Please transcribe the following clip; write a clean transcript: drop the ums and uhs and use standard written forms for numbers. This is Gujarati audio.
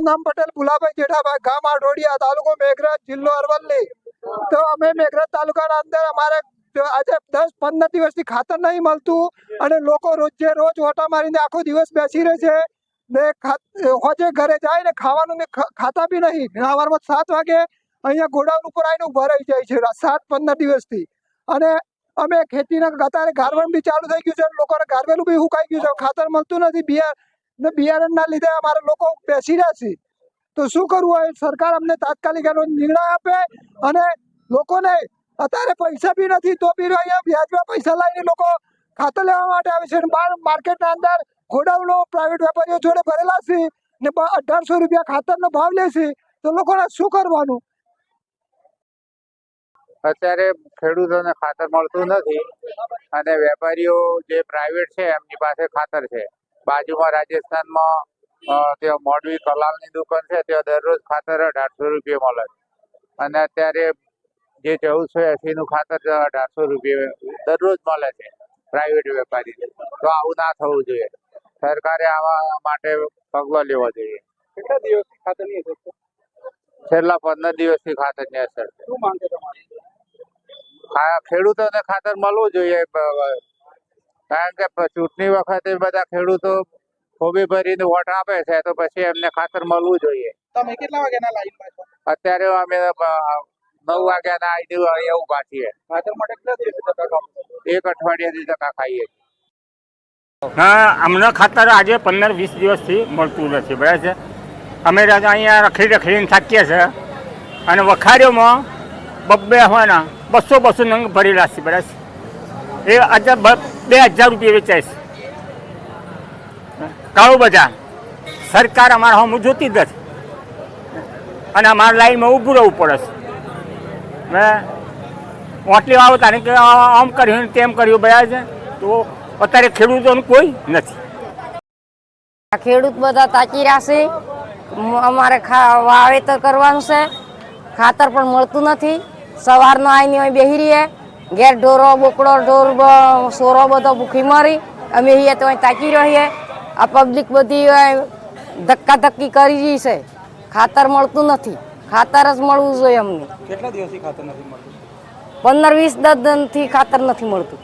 નામ પટેલ ભુલાભાઈ જેઠાભાઈ, ગામ આઢોડિયા, તાલુકો મેઘરજ, જિલ્લો અરવલ્લી। તો અમે મેઘરજ તાલુકાના અંદર અમારે આજે 10-15 દિવસથી ખાતર નહીં મળતું અને લોકો રોજે રોજ ઓટા મારીને આખો દિવસ બેસી રહે છે ને હોજે ઘરે જાય ને ખાવાનું ને ખાતા બી નહીં। સવારમાં 7 વાગે અહીંયા ગોડાઉન ઉપર આવીને ઉભા રહી જાય છે 7-15 દિવસથી। અને અમે ખેતીના અત્યારે ગારવણ બી ચાલુ થઈ ગયું છે, લોકોને ગારવેલું બી હુકાઈ ગયું છે, ખાતર મળતું નથી, બિયારણના લીધે અમારા લોકો બેસી રહ્યા છે। તો શું કરવું હોય? સરકાર અમને તાત્કાલિક એનો નિર્ણય આપે અને લોકોને અત્યારે પૈસા બી નથી તો બી અહીંયા વ્યાજમાં પૈસા લઈને લોકો ખાતર લેવા માટે આવે છે। બહાર માર્કેટના અંદર ગોડાઉનો પ્રાઇવેટ વેપારીઓ જોડે ભરેલા છે ને 1800 રૂપિયા ખાતરનો ભાવ લે છે, તો લોકોને શું કરવાનું? અત્યારે ખેડૂતોને ખાતર મળતું નથી અને વેપારીઓ જે પ્રાઇવેટ છે એમની પાસે ખાતર છે। બાજુમાં રાજસ્થાનમાં ત્યાં મોડવી કલાલની દુકાન છે, ત્યાં દરરોજ ખાતર 1800 રૂપિયા મળે છે અને અત્યારે જે 1480 નું ખાતર 1800 રૂપિયા દરરોજ મળે છે પ્રાઇવેટ વેપારીને। તો આવું ના થવું જોઈએ, સરકારે આવા માટે પગલાં લેવા જોઈએ। કેટલા દિવસથી ખાતર ની અસર છે? છેલ્લા 15 દિવસથી ખાતરની અસર છે। શું માંગે તમારી? ખેડૂતોને ખાતર મળવું જોઈએ, કારણ કે ચૂંટણી વખતે બધા ખેડૂતો ખોબી ભરીને વોટ આપે છે, તો પછી એમને ખાતર મળવું જોઈએ। તમે કેટલા વાગ્યાના લાઈનમાં છો? અત્યારે અમે 9 વાગ્યાના અહીંયા ઉભા છીએ। ખાતર માટે કેટલા દિવસથી ધક્કા ખાઓ? 1 અઠવાડિયાથી ધક્કા ખાઈએ છીએ। હા, અમને ખાતર આજે 15-20 દિવસથી મળતું નથી, બરાબર છે। અમે અહીંયા રખડીને થાકીએ છીએ અને વખારીઓમાં બબ્બે હોય ને 200 નંગ ભરેલા છે, બરાબર છે। એ આજે 2000 રૂપિયા વેચાય છે કાળું બજાર। સરકાર અમારા હમ જોતી જ નથી અને અમારા લાઈનમાં ઊભું રહેવું પડે છે। ઓટલી આવો તારે કે આમ કર્યું તેમ કર્યું, બરાબર છે। તો અત્યારે ખેડૂતોનું કોઈ નથી। ખેડૂત બધા તાકી રહ્યા છે, અમારે વાવેતર કરવાનું છે, ખાતર પણ મળતું નથી। સવારનો આવીને અમે બેસી રહીએ, ઘેર ઢોરો બોકડો ઢોર સોરો બધો ભૂખી મરી અમે અહીંયા તો તાકી રહીએ। આ પબ્લિક બધી ધક્કા ધક્કી કરી રહી છે, ખાતર મળતું નથી, ખાતર જ મળવું જોઈએ અમને। કેટલા દિવસથી ખાતર નથી મળતું? 15-20 દિનથી ખાતર નથી મળતું।